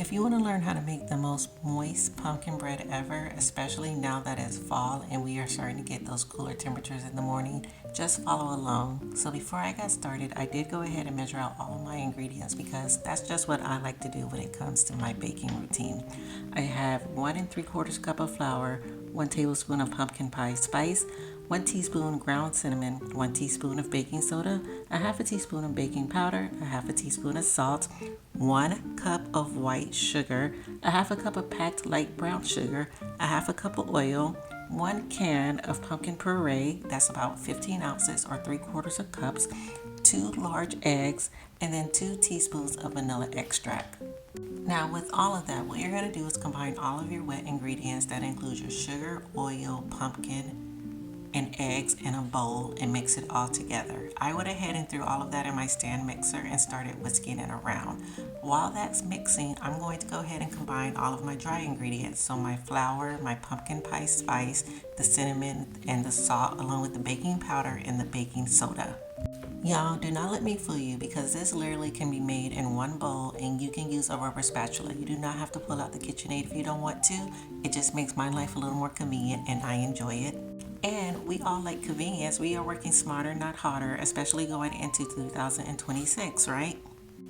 If you want to learn how to make the most moist pumpkin bread ever, especially now that it's fall and we are starting to get those cooler temperatures in the morning, just follow along. So before I got started, I did go ahead and measure out all of my ingredients because that's just what I like to do when it comes to my baking routine. I have 1 3/4 cup of flour, 1 tablespoon of pumpkin pie spice, 1 teaspoon ground cinnamon, 1 teaspoon of baking soda, a half a teaspoon of baking powder, a half a teaspoon of salt, 1 cup of white sugar, a half a cup of packed light brown sugar, a half a cup of oil, 1 can of pumpkin puree, that's about 15 ounces or 3/4 of cups, 2 large eggs, and then 2 teaspoons of vanilla extract. Now with all of that, what you're going to do is combine all of your wet ingredients that includes your sugar, oil, pumpkin, and eggs in a bowl and mix it all together. I went ahead and threw all of that in my stand mixer and started whisking it around. While that's mixing, I'm going to go ahead and combine all of my dry ingredients. So my flour, my pumpkin pie spice, the cinnamon, and the salt, along with the baking powder and the baking soda. Y'all, do not let me fool you because this literally can be made in one bowl and you can use a rubber spatula. You do not have to pull out the KitchenAid if you don't want to. It just makes my life a little more convenient and I enjoy it. And we all like convenience. We are working smarter, not harder, especially going into 2026, right?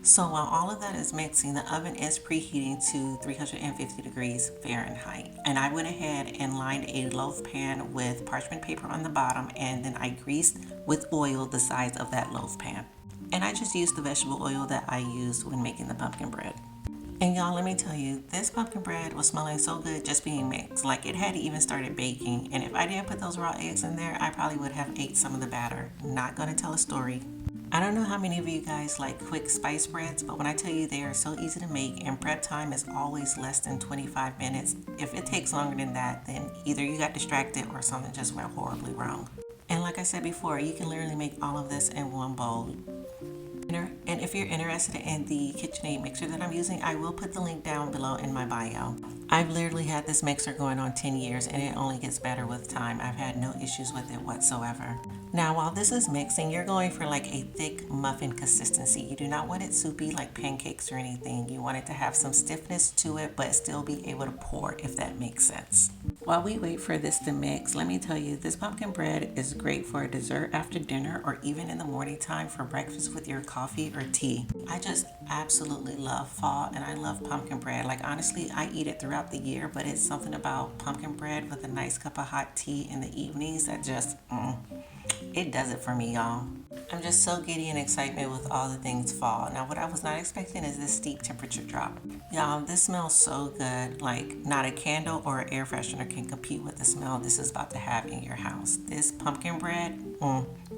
So while all of that is mixing, the oven is preheating to 350 degrees Fahrenheit. And I went ahead and lined a loaf pan with parchment paper on the bottom, and then I greased with oil the size of that loaf pan. And I just used the vegetable oil that I used when making the pumpkin bread. And y'all, let me tell you, this pumpkin bread was smelling so good just being mixed. Like it hadn't even started baking. And if I didn't put those raw eggs in there, I probably would have ate some of the batter. Not gonna tell a story. I don't know how many of you guys like quick spice breads, but when I tell you they are so easy to make and prep time is always less than 25 minutes. If it takes longer than that, then either you got distracted or something just went horribly wrong. And like I said before, you can literally make all of this in one bowl. And if you're interested in the KitchenAid mixer that I'm using, I will put the link down below in my bio. I've literally had this mixer going on 10 years and it only gets better with time. I've had no issues with it whatsoever. Now while this is mixing, you're going for like a thick muffin consistency. You do not want it soupy like pancakes or anything. You want it to have some stiffness to it but still be able to pour, if that makes sense. While we wait for this to mix, let me tell you, this pumpkin bread is great for a dessert after dinner or even in the morning time for breakfast with your coffee or tea. I just absolutely love fall and I love pumpkin bread. Like honestly, I eat it throughout the year, but it's something about pumpkin bread with a nice cup of hot tea in the evenings that just, it does it for me, y'all. I'm just so giddy and excitement with all the things fall. Now, what I was not expecting is this steep temperature drop. Y'all, this smells so good. Like, not a candle or an air freshener can compete with the smell this is about to have in your house. This pumpkin bread,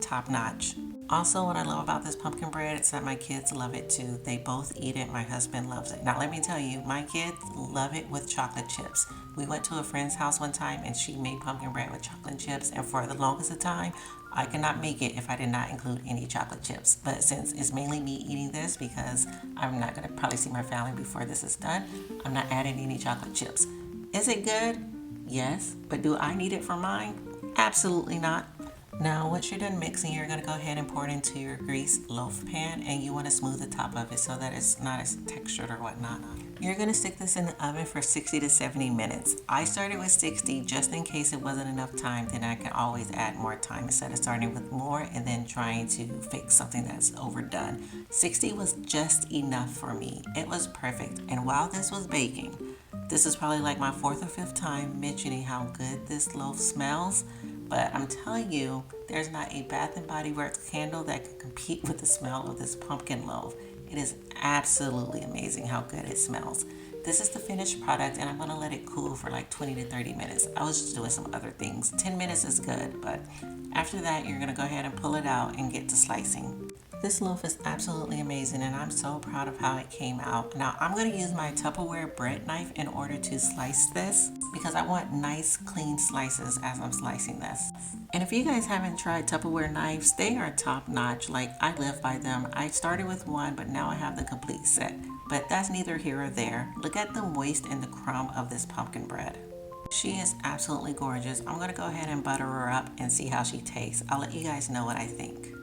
top notch. Also, what I love about this pumpkin bread is that my kids love it too. They both eat it. My husband loves it. Now, let me tell you, my kids love it with chocolate chips. We went to a friend's house one time and she made pumpkin bread with chocolate chips. And for the longest of time, I could not make it if I did not include any chocolate chips. But since it's mainly me eating this because I'm not going to probably see my family before this is done, I'm not adding any chocolate chips. Is it good? Yes. But do I need it for mine? Absolutely not. Now, once you're done mixing, you're going to go ahead and pour it into your greased loaf pan, and you want to smooth the top of it so that it's not as textured or whatnot. You're going to stick this in the oven for 60 to 70 minutes. I started with 60 just in case it wasn't enough time, then I can always add more time instead of starting with more and then trying to fix something that's overdone. 60 was just enough for me. It was perfect. And while this was baking, this is probably like my 4th or 5th time mentioning how good this loaf smells. But I'm telling you, there's not a Bath & Body Works candle that can compete with the smell of this pumpkin loaf. It is absolutely amazing how good it smells. This is the finished product and I'm going to let it cool for like 20 to 30 minutes. I was just doing some other things. 10 minutes is good, but after that, you're going to go ahead and pull it out and get to slicing. This loaf is absolutely amazing and I'm so proud of how it came out. Now I'm going to use my Tupperware bread knife in order to slice this because I want nice clean slices as I'm slicing this. And if you guys haven't tried Tupperware knives, they are top notch. Like I live by them. I started with one, but now I have the complete set. But that's neither here or there. Look at the moist and the crumb of this pumpkin bread. She is absolutely gorgeous. I'm going to go ahead and butter her up and see how she tastes. I'll let you guys know what I think.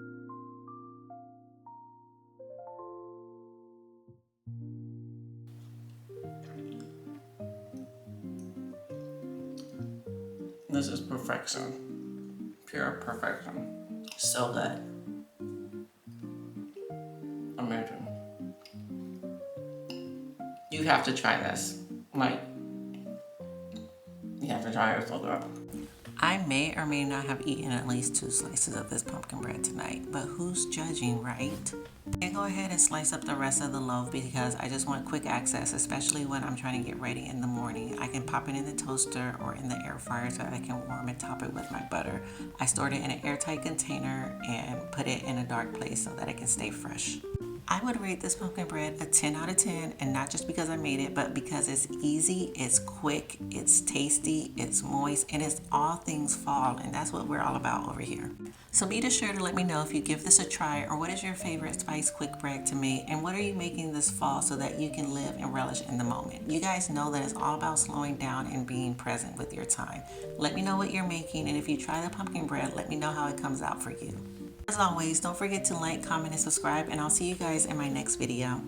This is perfection. Pure perfection. So good. Amazing. You have to try this. Like, you have to try it, so good. I may or may not have eaten at least 2 slices of this pumpkin bread tonight, but who's judging, right? I go ahead and slice up the rest of the loaf because I just want quick access, especially when I'm trying to get ready in the morning. I can pop it in the toaster or in the air fryer so that I can warm and top it with my butter. I stored it in an airtight container and put it in a dark place so that it can stay fresh. I would rate this pumpkin bread a 10 out of 10, and not just because I made it, but because it's easy, it's quick, it's tasty, it's moist, and it's all things fall, and that's what we're all about over here. So be sure to let me know if you give this a try, or what is your favorite spice quick bread to make, and what are you making this fall so that you can live and relish in the moment. You guys know that it's all about slowing down and being present with your time. Let me know what you're making, and if you try the pumpkin bread, let me know how it comes out for you. As always, don't forget to like, comment, and subscribe, and I'll see you guys in my next video.